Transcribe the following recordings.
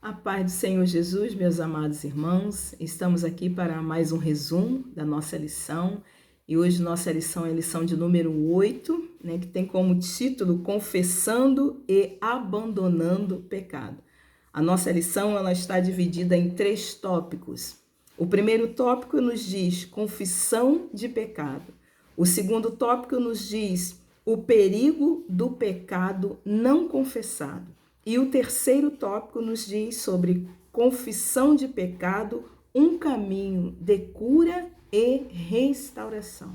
A paz do Senhor Jesus, meus amados irmãos, estamos aqui para mais um resumo da nossa lição. E hoje nossa lição é a lição de número 8, que tem como título Confessando e Abandonando o Pecado. A nossa lição ela está dividida em 3 tópicos. O primeiro tópico nos diz confissão de pecado. O segundo tópico nos diz o perigo do pecado não confessado. E o terceiro tópico nos diz sobre confissão de pecado, um caminho de cura e restauração.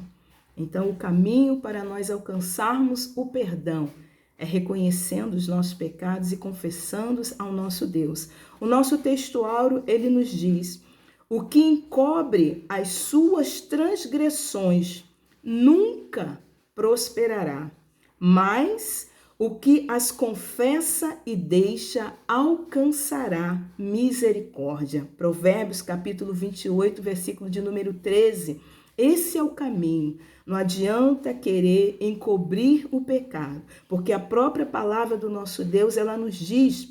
Então, o caminho para nós alcançarmos o perdão é reconhecendo os nossos pecados e confessando-os ao nosso Deus. O nosso texto áureo, ele nos diz: o que encobre as suas transgressões nunca prosperará, mas o que as confessa e deixa alcançará misericórdia. Provérbios capítulo 28, versículo de número 13. Esse é o caminho. Não adianta querer encobrir o pecado, porque a própria palavra do nosso Deus, ela nos diz: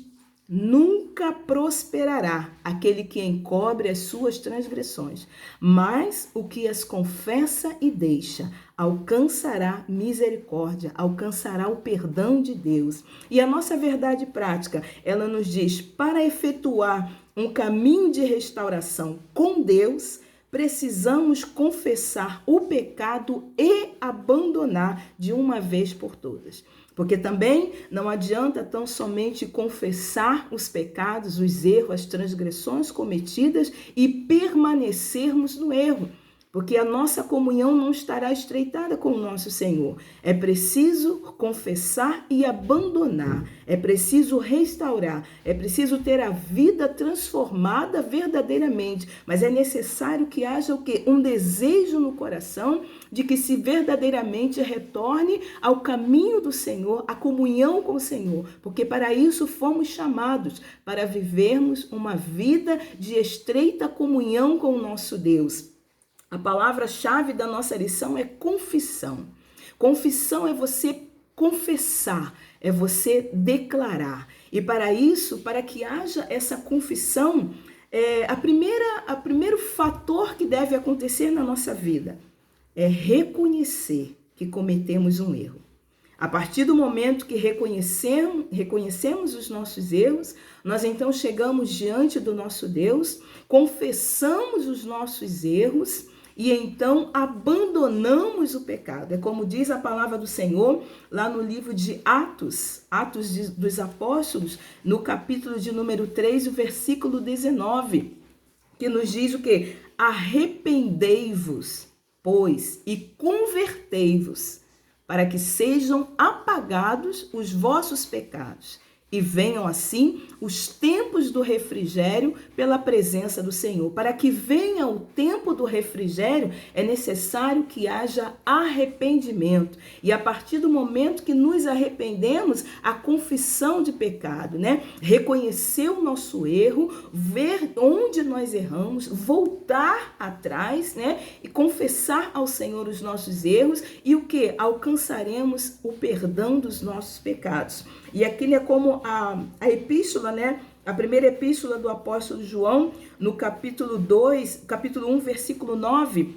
nunca prosperará aquele que encobre as suas transgressões, mas o que as confessa e deixa alcançará misericórdia, alcançará o perdão de Deus. E a nossa verdade prática, ela nos diz: para efetuar um caminho de restauração com Deus, precisamos confessar o pecado e abandonar de uma vez por todas. Porque também não adianta tão somente confessar os pecados, os erros, as transgressões cometidas e permanecermos no erro. Porque a nossa comunhão não estará estreitada com o nosso Senhor. É preciso confessar e abandonar. É preciso restaurar. É preciso ter a vida transformada verdadeiramente. Mas é necessário que haja o quê? Um desejo no coração de que se verdadeiramente retorne ao caminho do Senhor, à comunhão com o Senhor. Porque para isso fomos chamados, para vivermos uma vida de estreita comunhão com o nosso Deus. A palavra-chave da nossa lição é confissão. Confissão é você confessar, é você declarar. E para isso, para que haja essa confissão, o primeiro fator que deve acontecer na nossa vida é reconhecer que cometemos um erro. A partir do momento que reconhecemos os nossos erros, nós então chegamos diante do nosso Deus, confessamos os nossos erros e então abandonamos o pecado. É como diz a palavra do Senhor lá no livro de Atos dos Apóstolos, no capítulo de número 3, o versículo 19, que nos diz o quê? Arrependei-vos, pois, e convertei-vos, para que sejam apagados os vossos pecados e venham assim os tempos do refrigério pela presença do Senhor. Para que venha o tempo do refrigério, é necessário que haja arrependimento. E a partir do momento que nos arrependemos, a confissão de pecado, reconhecer o nosso erro, ver onde nós erramos, voltar atrás, e confessar ao Senhor os nossos erros e o que? Alcançaremos o perdão dos nossos pecados. E aquilo é como a epístola, a primeira epístola do apóstolo João, no capítulo 1, versículo 9,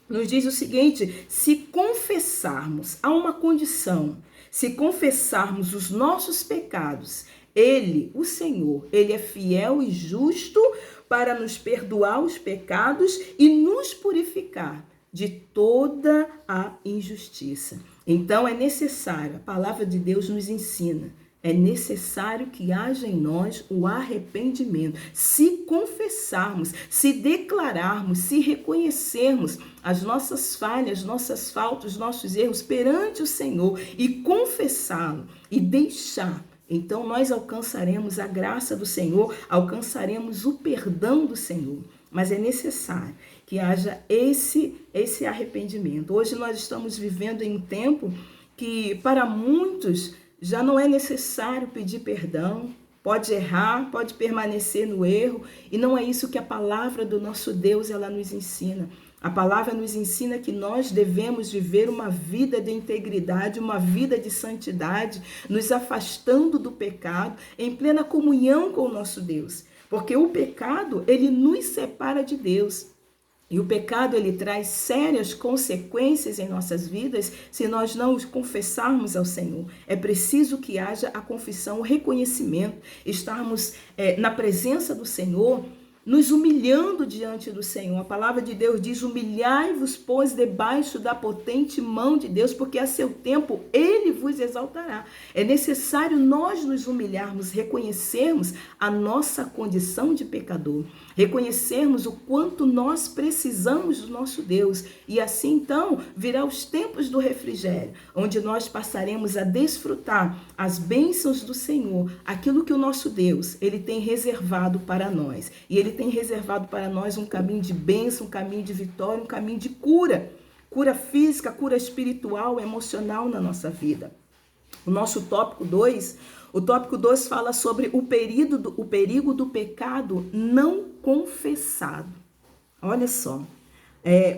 nos diz o seguinte: se confessarmos, há uma condição, se confessarmos os nossos pecados, Ele, o Senhor, Ele é fiel e justo para nos perdoar os pecados e nos purificar de toda a injustiça. Então é necessário, a palavra de Deus nos ensina, é necessário que haja em nós o arrependimento. Se confessarmos, se declararmos, se reconhecermos as nossas falhas, nossas faltas, nossos erros perante o Senhor e confessá-lo e deixar, então nós alcançaremos a graça do Senhor, alcançaremos o perdão do Senhor. Mas é necessário que haja esse arrependimento. Hoje nós estamos vivendo em um tempo que para muitos já não é necessário pedir perdão, pode errar, pode permanecer no erro, e não é isso que a palavra do nosso Deus ela nos ensina. A palavra nos ensina que nós devemos viver uma vida de integridade, uma vida de santidade, nos afastando do pecado, em plena comunhão com o nosso Deus. Porque o pecado, ele nos separa de Deus. E o pecado, ele traz sérias consequências em nossas vidas se nós não os confessarmos ao Senhor. É preciso que haja a confissão, o reconhecimento, estarmos na presença do Senhor, nos humilhando diante do Senhor. A palavra de Deus diz: humilhai-vos, pois, debaixo da potente mão de Deus, porque a seu tempo Ele vos exaltará. É necessário nós nos humilharmos, reconhecermos a nossa condição de pecador, reconhecermos o quanto nós precisamos do nosso Deus, e assim então virá os tempos do refrigério, onde nós passaremos a desfrutar as bênçãos do Senhor, aquilo que o nosso Deus, Ele tem reservado para nós. E Ele tem reservado para nós um caminho de bênção, um caminho de vitória, um caminho de cura. Cura física, cura espiritual, emocional na nossa vida. O nosso tópico 2, o tópico 2 fala sobre o perigo do pecado não confessado. Olha só.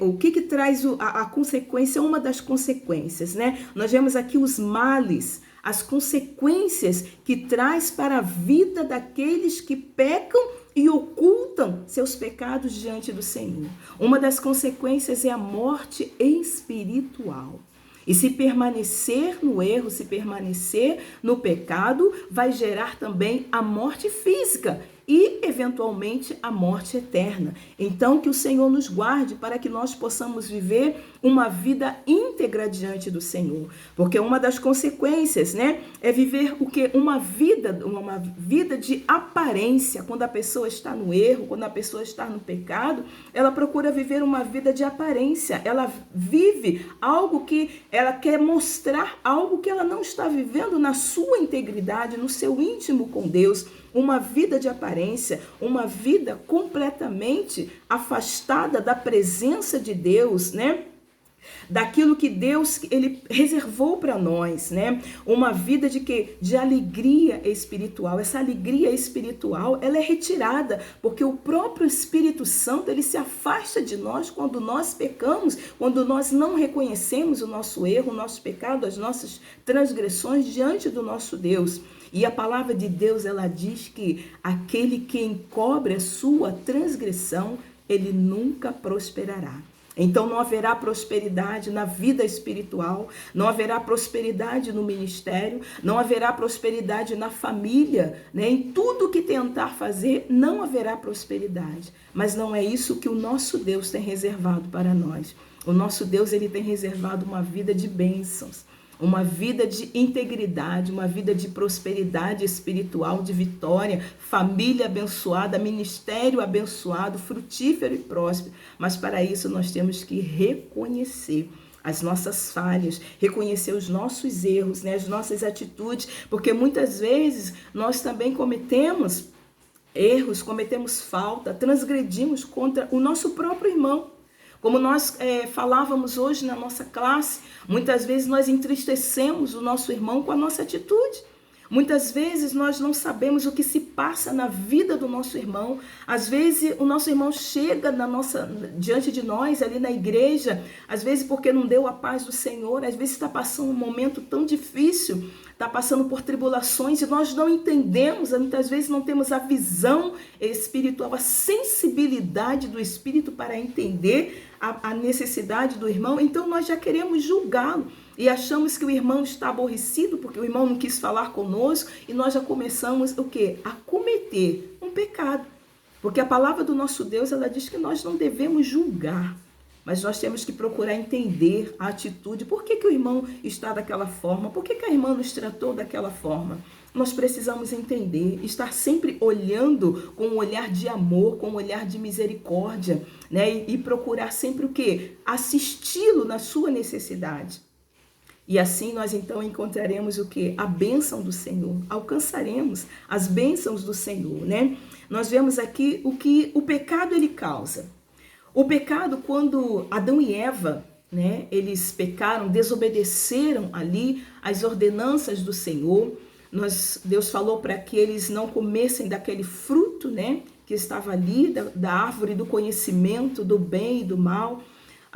O que traz a consequência, uma das consequências, né? Nós vemos aqui os males, as consequências que traz para a vida daqueles que pecam e ocultam seus pecados diante do Senhor. Uma das consequências é a morte espiritual. E se permanecer no erro, se permanecer no pecado, vai gerar também a morte física e, eventualmente, a morte eterna. Então, que o Senhor nos guarde para que nós possamos viver uma vida íntegra diante do Senhor. Porque uma das consequências, né, é viver o quê? Uma vida de aparência. Quando a pessoa está no erro, quando a pessoa está no pecado, ela procura viver uma vida de aparência. Ela vive algo que ela quer mostrar, algo que ela não está vivendo na sua integridade, no seu íntimo com Deus. Uma vida de aparência, uma vida completamente afastada da presença de Deus, né? Daquilo que Deus ele reservou para nós, né? Uma vida de alegria espiritual. Essa alegria espiritual, ela é retirada porque o próprio Espírito Santo, ele se afasta de nós quando nós pecamos, quando nós não reconhecemos o nosso erro, o nosso pecado, as nossas transgressões diante do nosso Deus. E a palavra de Deus, ela diz que aquele que encobre a sua transgressão, ele nunca prosperará. Então não haverá prosperidade na vida espiritual, não haverá prosperidade no ministério, não haverá prosperidade na família, né? Em tudo que tentar fazer, não haverá prosperidade. Mas não é isso que o nosso Deus tem reservado para nós. O nosso Deus, ele tem reservado uma vida de bênçãos, uma vida de integridade, uma vida de prosperidade espiritual, de vitória, família abençoada, ministério abençoado, frutífero e próspero. Mas para isso nós temos que reconhecer as nossas falhas, reconhecer os nossos erros, né, as nossas atitudes, porque muitas vezes nós também cometemos erros, cometemos falta, transgredimos contra o nosso próprio irmão. Como nós falávamos hoje na nossa classe, muitas vezes nós entristecemos o nosso irmão com a nossa atitude. Muitas vezes nós não sabemos o que se passa na vida do nosso irmão. Às vezes o nosso irmão chega diante de nós ali na igreja, às vezes porque não deu a paz do Senhor, às vezes está passando um momento tão difícil, está passando por tribulações e nós não entendemos, muitas vezes não temos a visão espiritual, a sensibilidade do Espírito para entender a necessidade do irmão, então nós já queremos julgá-lo e achamos que o irmão está aborrecido porque o irmão não quis falar conosco e nós já começamos o quê? A cometer um pecado, porque a palavra do nosso Deus, ela diz que nós não devemos julgar, mas nós temos que procurar entender a atitude. Por que o irmão está daquela forma? Por que a irmã nos tratou daquela forma? Nós precisamos entender, estar sempre olhando com um olhar de amor, com um olhar de misericórdia, né? E procurar sempre o quê? Assisti-lo na sua necessidade. E assim nós então encontraremos o quê? A bênção do Senhor. Alcançaremos as bênçãos do Senhor, né? Nós vemos aqui o que o pecado ele causa. O pecado, quando Adão e Eva, né, eles pecaram, desobedeceram ali as ordenanças do Senhor, Deus falou para que eles não comessem daquele fruto, né, que estava ali, da árvore do conhecimento do bem e do mal.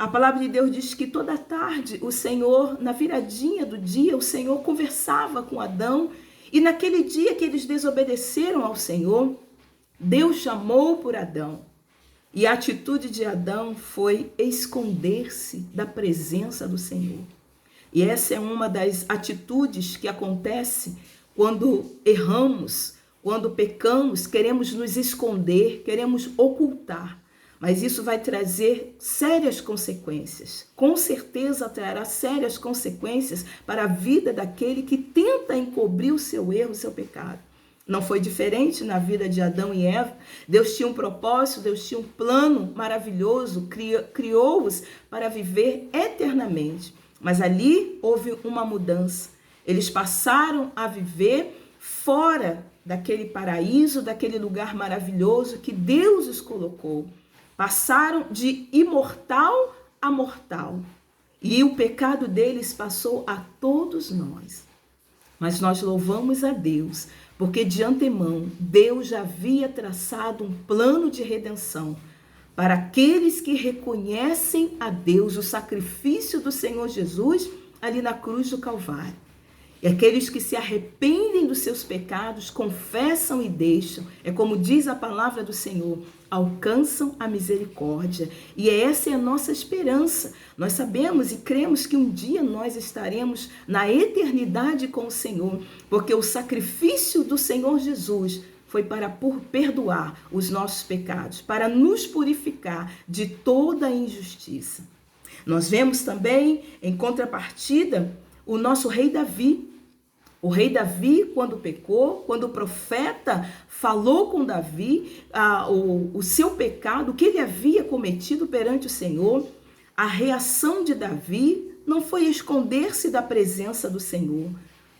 A palavra de Deus diz que toda tarde o Senhor, na viradinha do dia, o Senhor conversava com Adão. E naquele dia que eles desobedeceram ao Senhor, Deus chamou por Adão. E a atitude de Adão foi esconder-se da presença do Senhor. E essa é uma das atitudes que acontece quando erramos, quando pecamos, queremos nos esconder, queremos ocultar. Mas isso vai trazer sérias consequências. Com certeza trará sérias consequências para a vida daquele que tenta encobrir o seu erro, o seu pecado. Não foi diferente na vida de Adão e Eva. Deus tinha um propósito, Deus tinha um plano maravilhoso, criou-os para viver eternamente. Mas ali houve uma mudança. Eles passaram a viver fora daquele paraíso, daquele lugar maravilhoso que Deus os colocou. Passaram de imortal a mortal. E o pecado deles passou a todos nós. Mas nós louvamos a Deus, porque de antemão Deus já havia traçado um plano de redenção para aqueles que reconhecem a Deus, o sacrifício do Senhor Jesus ali na cruz do Calvário. E aqueles que se arrependem dos seus pecados, confessam e deixam, é como diz a palavra do Senhor, alcançam a misericórdia. E essa é a nossa esperança. Nós sabemos e cremos que um dia nós estaremos na eternidade com o Senhor, porque o sacrifício do Senhor Jesus foi para perdoar os nossos pecados, para nos purificar de toda a injustiça. Nós vemos também, em contrapartida, o nosso rei Davi. O rei Davi, quando pecou, quando o profeta falou com Davi o seu pecado, o que ele havia cometido perante o Senhor, a reação de Davi não foi esconder-se da presença do Senhor,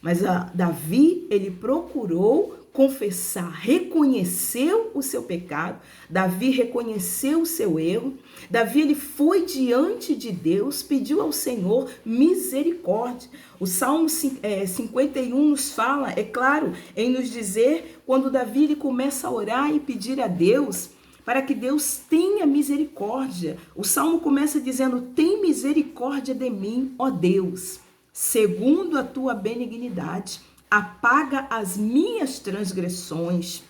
mas Davi, ele procurou confessar, reconheceu o seu pecado, Davi reconheceu o seu erro, Davi ele foi diante de Deus, pediu ao Senhor misericórdia. O Salmo 51 nos fala, é claro, em nos dizer, quando Davi ele começa a orar e pedir a Deus, para que Deus tenha misericórdia. O Salmo começa dizendo, tem misericórdia de mim, ó Deus, segundo a tua benignidade. Apaga as minhas transgressões,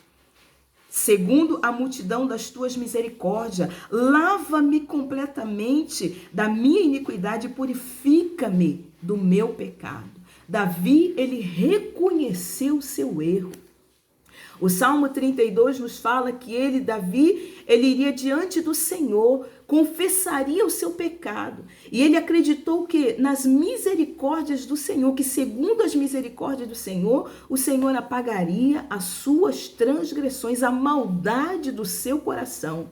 segundo a multidão das tuas misericórdias. Lava-me completamente da minha iniquidade e purifica-me do meu pecado. Davi, ele reconheceu o seu erro. O Salmo 32 nos fala que Davi, ele iria diante do Senhor, confessaria o seu pecado. E ele acreditou que nas misericórdias do Senhor, que segundo as misericórdias do Senhor, o Senhor apagaria as suas transgressões, a maldade do seu coração.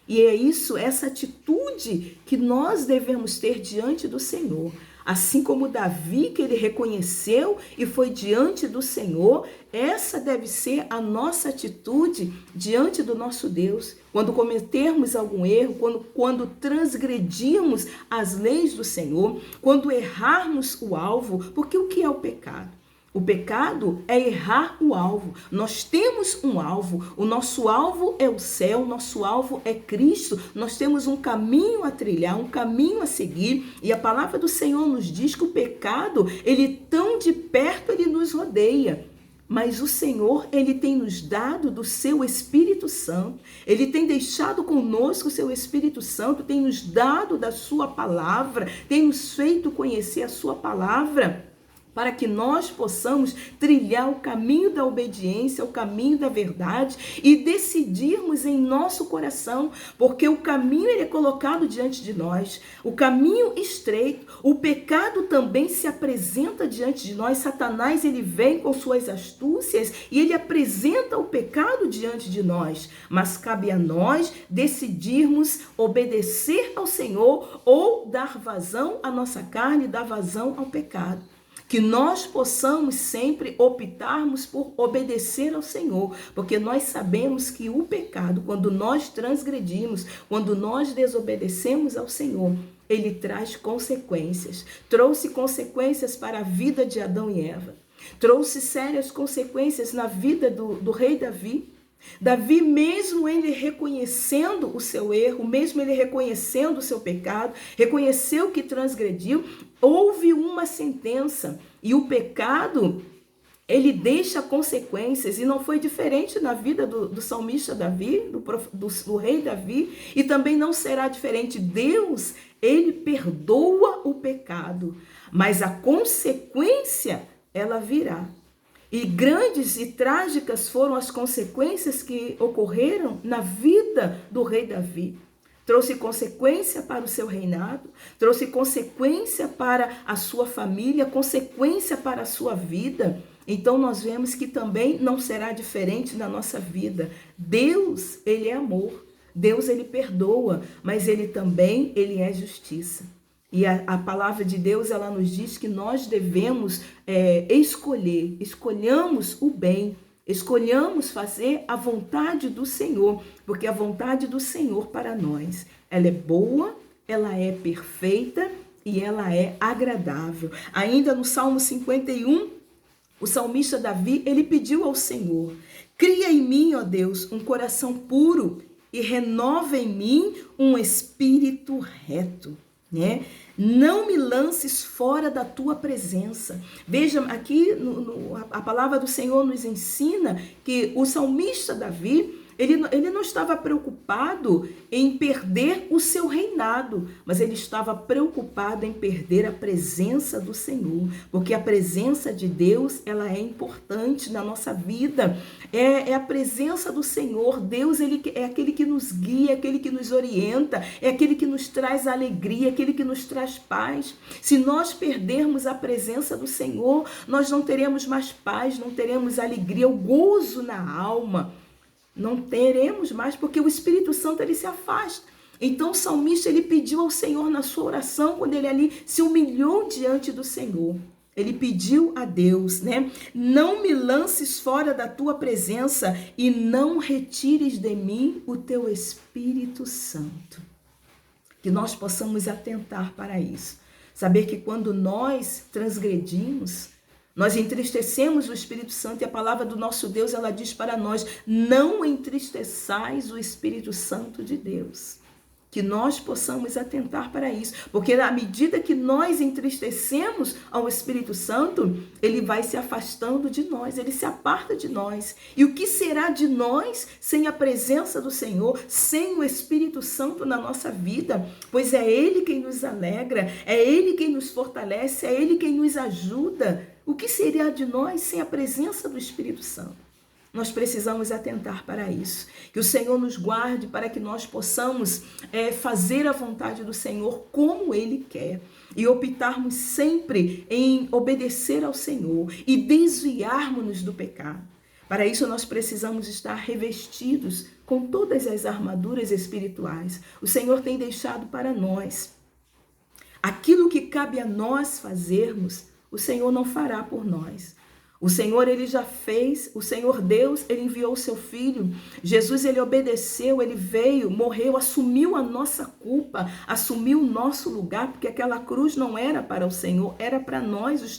E é isso, essa atitude que nós devemos ter diante do Senhor. Assim como Davi, que ele reconheceu e foi diante do Senhor, essa deve ser a nossa atitude diante do nosso Deus. Quando cometermos algum erro, quando transgredirmos as leis do Senhor, quando errarmos o alvo, porque o que é o pecado? O pecado é errar o alvo. Nós temos um alvo. O nosso alvo é o céu, o nosso alvo é Cristo. Nós temos um caminho a trilhar, um caminho a seguir. E a palavra do Senhor nos diz que o pecado, ele tão de perto, ele nos rodeia. Mas o Senhor, ele tem nos dado do seu Espírito Santo. Ele tem deixado conosco o seu Espírito Santo, tem nos dado da sua palavra, tem nos feito conhecer a sua palavra, para que nós possamos trilhar o caminho da obediência, o caminho da verdade e decidirmos em nosso coração, porque o caminho ele é colocado diante de nós, o caminho estreito, o pecado também se apresenta diante de nós. Satanás ele vem com suas astúcias e ele apresenta o pecado diante de nós, mas cabe a nós decidirmos obedecer ao Senhor ou dar vazão à nossa carne, dar vazão ao pecado. Que nós possamos sempre optarmos por obedecer ao Senhor, porque nós sabemos que o pecado, quando nós transgredimos, quando nós desobedecemos ao Senhor, ele traz consequências. Trouxe consequências para a vida de Adão e Eva. Trouxe sérias consequências na vida do rei Davi. Davi, mesmo ele reconhecendo o seu erro, mesmo ele reconhecendo o seu pecado, reconheceu que transgrediu, houve uma sentença. E o pecado, ele deixa consequências, e não foi diferente na vida do salmista Davi, do rei Davi, e também não será diferente. Deus, ele perdoa o pecado, mas a consequência, ela virá. E grandes e trágicas foram as consequências que ocorreram na vida do rei Davi. Trouxe consequência para o seu reinado, trouxe consequência para a sua família, consequência para a sua vida. Então nós vemos que também não será diferente na nossa vida. Deus, ele é amor. Deus, ele perdoa, mas ele também, ele é justiça. E a palavra de Deus, ela nos diz que nós devemos escolhamos o bem, escolhamos fazer a vontade do Senhor, porque a vontade do Senhor para nós, ela é boa, ela é perfeita e ela é agradável. Ainda no Salmo 51, o salmista Davi, ele pediu ao Senhor: cria em mim, ó Deus, um coração puro e renova em mim um espírito reto. Né? Não me lances fora da tua presença. Veja, aqui a palavra do Senhor nos ensina que o salmista Davi, ele não estava preocupado em perder o seu reinado, mas ele estava preocupado em perder a presença do Senhor, porque a presença de Deus, ela é importante na nossa vida, é a presença do Senhor. Deus, ele é aquele que nos guia, aquele que nos orienta, é aquele que nos traz alegria, aquele que nos traz paz. Se nós perdermos a presença do Senhor, nós não teremos mais paz, não teremos alegria, o gozo na alma. Não teremos mais, porque o Espírito Santo, ele se afasta. Então o salmista, ele pediu ao Senhor na sua oração, quando ele ali se humilhou diante do Senhor. Ele pediu a Deus, né? Não me lances fora da tua presença e não retires de mim o teu Espírito Santo. Que nós possamos atentar para isso. Saber que quando nós transgredimos, nós entristecemos o Espírito Santo, e a palavra do nosso Deus, ela diz para nós: não entristeçais o Espírito Santo de Deus. Que nós possamos atentar para isso, porque à medida que nós entristecemos ao Espírito Santo, ele vai se afastando de nós, ele se aparta de nós. E o que será de nós sem a presença do Senhor, sem o Espírito Santo na nossa vida? Pois é ele quem nos alegra, é ele quem nos fortalece, é ele quem nos ajuda. O que seria de nós sem a presença do Espírito Santo? Nós precisamos atentar para isso. Que o Senhor nos guarde para que nós possamos fazer a vontade do Senhor como Ele quer. E optarmos sempre em obedecer ao Senhor e desviarmos-nos do pecado. Para isso nós precisamos estar revestidos com todas as armaduras espirituais. O Senhor tem deixado para nós. Aquilo que cabe a nós fazermos, o Senhor não fará por nós. O Senhor, ele já fez, o Senhor Deus, ele enviou o seu Filho. Jesus, ele obedeceu, ele veio, morreu, assumiu a nossa culpa, assumiu o nosso lugar, porque aquela cruz não era para o Senhor, era para nós, os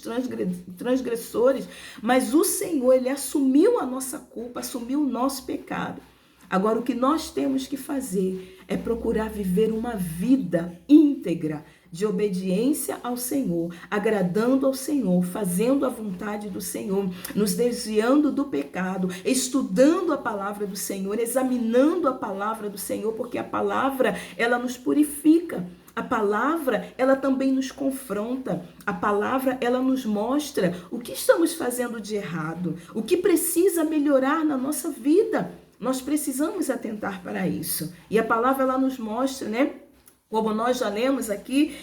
transgressores. Mas o Senhor, ele assumiu a nossa culpa, assumiu o nosso pecado. Agora, o que nós temos que fazer é procurar viver uma vida íntegra, de obediência ao Senhor, agradando ao Senhor, fazendo a vontade do Senhor, nos desviando do pecado, estudando a palavra do Senhor, examinando a palavra do Senhor, porque a palavra, ela nos purifica. A palavra, ela também nos confronta. A palavra, ela nos mostra o que estamos fazendo de errado, o que precisa melhorar na nossa vida. Nós precisamos atentar para isso. E a palavra, ela nos mostra, né? Como nós já lemos aqui,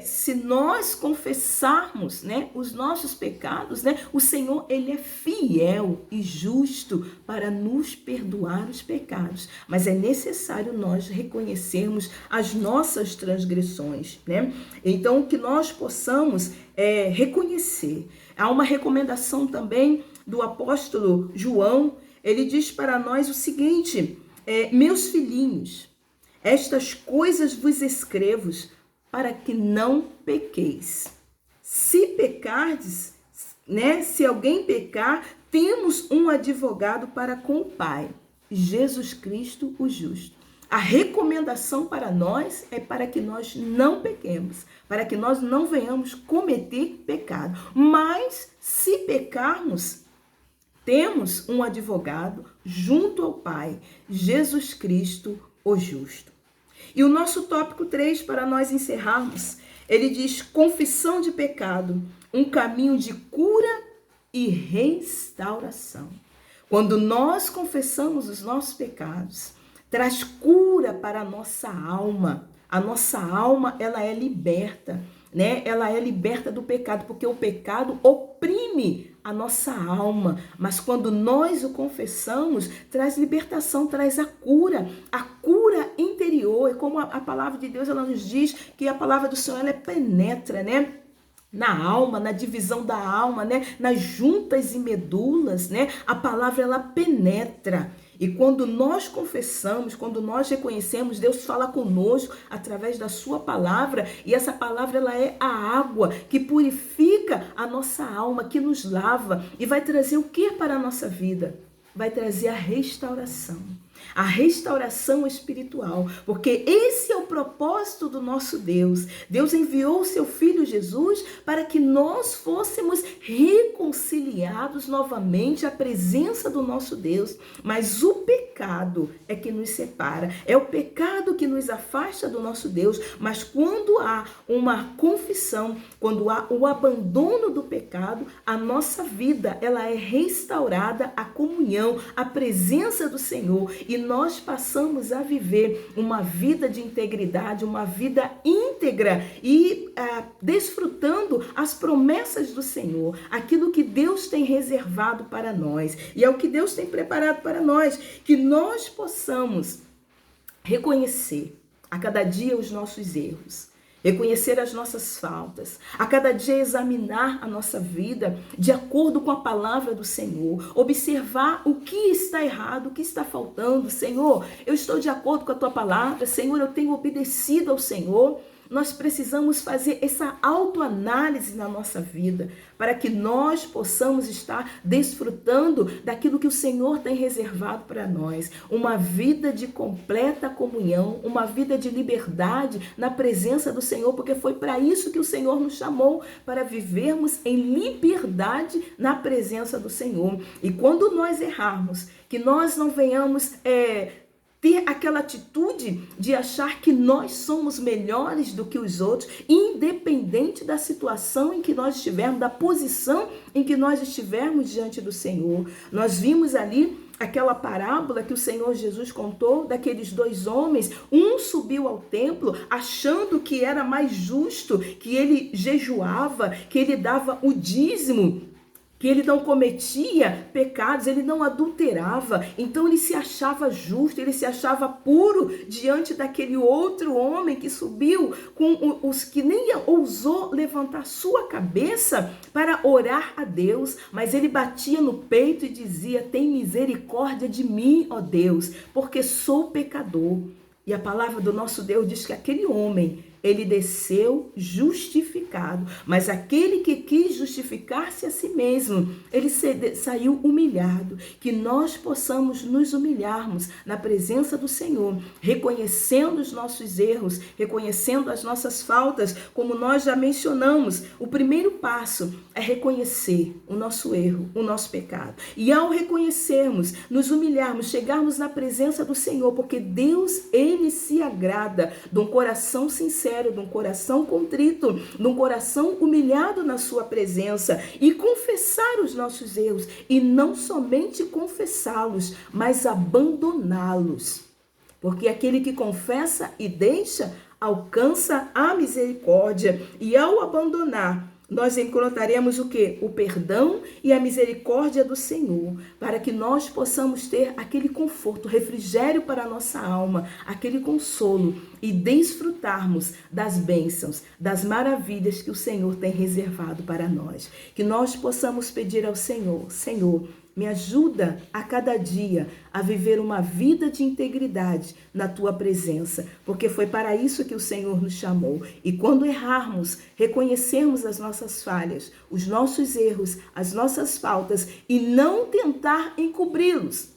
se nós confessarmos, né, os nossos pecados, né, o Senhor, ele é fiel e justo para nos perdoar os pecados. Mas é necessário nós reconhecermos as nossas transgressões, né? Então, que nós possamos reconhecer. Há uma recomendação também do apóstolo João. Ele diz para nós o seguinte: meus filhinhos, estas coisas vos escrevo para que não pequeis. Se pecardes, né? Se alguém pecar, temos um advogado para com o Pai, Jesus Cristo, o justo. A recomendação para nós é para que nós não pequemos, para que nós não venhamos cometer pecado. Mas, se pecarmos, temos um advogado junto ao Pai, Jesus Cristo, o justo. E o nosso tópico 3, para nós encerrarmos, ele diz: confissão de pecado, um caminho de cura e restauração. Quando nós confessamos os nossos pecados, traz cura para a nossa alma. A nossa alma, ela é liberta, né? Ela é liberta do pecado, porque o pecado oprime a nossa alma. Mas quando nós o confessamos, traz libertação, traz a cura interior. É como a palavra de Deus, ela nos diz que a palavra do Senhor, ela penetra, né? Na alma, na divisão da alma, né? Nas juntas e medulas, né? A palavra, ela penetra. E quando nós confessamos, quando nós reconhecemos, Deus fala conosco através da sua palavra, e essa palavra, ela é a água que purifica a nossa alma, que nos lava, e vai trazer o que para a nossa vida? Vai trazer a restauração espiritual, porque esse é o propósito do nosso Deus. Deus enviou o seu Filho Jesus para que nós fôssemos reconciliados novamente à presença do nosso Deus, mas o pecado é que nos separa, é o pecado que nos afasta do nosso Deus. Mas quando há uma confissão, quando há o abandono do pecado, a nossa vida, ela é restaurada à comunhão, à presença do Senhor, e nós passamos a viver uma vida de integridade, uma vida íntegra e desfrutando as promessas do Senhor, aquilo que Deus tem reservado para nós, e é o que Deus tem preparado para nós, que nós possamos reconhecer a cada dia os nossos erros, reconhecer as nossas faltas, a cada dia examinar a nossa vida de acordo com a palavra do Senhor, observar o que está errado, o que está faltando. Senhor, eu estou de acordo com a tua palavra, Senhor, eu tenho obedecido ao Senhor. Nós precisamos fazer essa autoanálise na nossa vida, para que nós possamos estar desfrutando daquilo que o Senhor tem reservado para nós. Uma vida de completa comunhão, uma vida de liberdade na presença do Senhor, porque foi para isso que o Senhor nos chamou, para vivermos em liberdade na presença do Senhor. E quando nós errarmos, que nós não venhamos ter aquela atitude de achar que nós somos melhores do que os outros, independente da situação em que nós estivermos, da posição em que nós estivermos diante do Senhor. Nós vimos ali aquela parábola que o Senhor Jesus contou daqueles dois homens. Um subiu ao templo achando que era mais justo, que ele jejuava, que ele dava o dízimo, que ele não cometia pecados, ele não adulterava. Então ele se achava justo, ele se achava puro diante daquele outro homem que subiu com os que nem ousou levantar sua cabeça para orar a Deus, mas ele batia no peito e dizia: tem misericórdia de mim, ó Deus, porque sou pecador. E a palavra do nosso Deus diz que aquele homem, ele desceu justificado, mas aquele que quis justificar-se a si mesmo, ele saiu humilhado. Que nós possamos nos humilharmos na presença do Senhor, reconhecendo os nossos erros, reconhecendo as nossas faltas, como nós já mencionamos. O primeiro passo é reconhecer o nosso erro, o nosso pecado. E ao reconhecermos, nos humilharmos, chegarmos na presença do Senhor, porque Deus, ele se agrada de um coração sincero, de um coração contrito, de um coração humilhado na sua presença, e confessar os nossos erros, e não somente confessá-los, mas abandoná-los, porque aquele que confessa e deixa alcança a misericórdia. E ao abandonar, nós encontraremos o quê? O perdão e a misericórdia do Senhor, para que nós possamos ter aquele conforto, refrigério para a nossa alma, aquele consolo, e desfrutarmos das bênçãos, das maravilhas que o Senhor tem reservado para nós. Que nós possamos pedir ao Senhor: Senhor, me ajuda a cada dia a viver uma vida de integridade na tua presença, porque foi para isso que o Senhor nos chamou. E quando errarmos, reconhecermos as nossas falhas, os nossos erros, as nossas faltas, e não tentar encobri-los,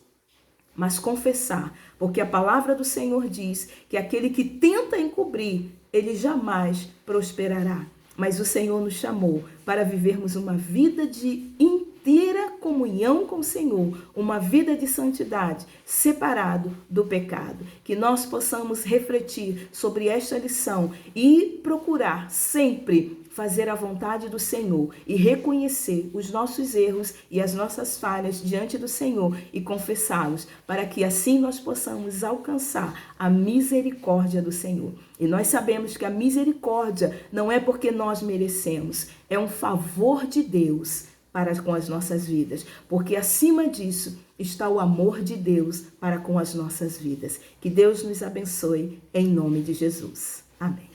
mas confessar, porque a palavra do Senhor diz que aquele que tenta encobrir, ele jamais prosperará. Mas o Senhor nos chamou para vivermos uma vida de inteira comunhão com o Senhor, uma vida de santidade, separado do pecado. Que nós possamos refletir sobre esta lição e procurar sempre fazer a vontade do Senhor e reconhecer os nossos erros e as nossas falhas diante do Senhor e confessá-los, para que assim nós possamos alcançar a misericórdia do Senhor. E nós sabemos que a misericórdia não é porque nós merecemos, é um favor de Deus para com as nossas vidas, porque acima disso está o amor de Deus para com as nossas vidas. Que Deus nos abençoe em nome de Jesus. Amém.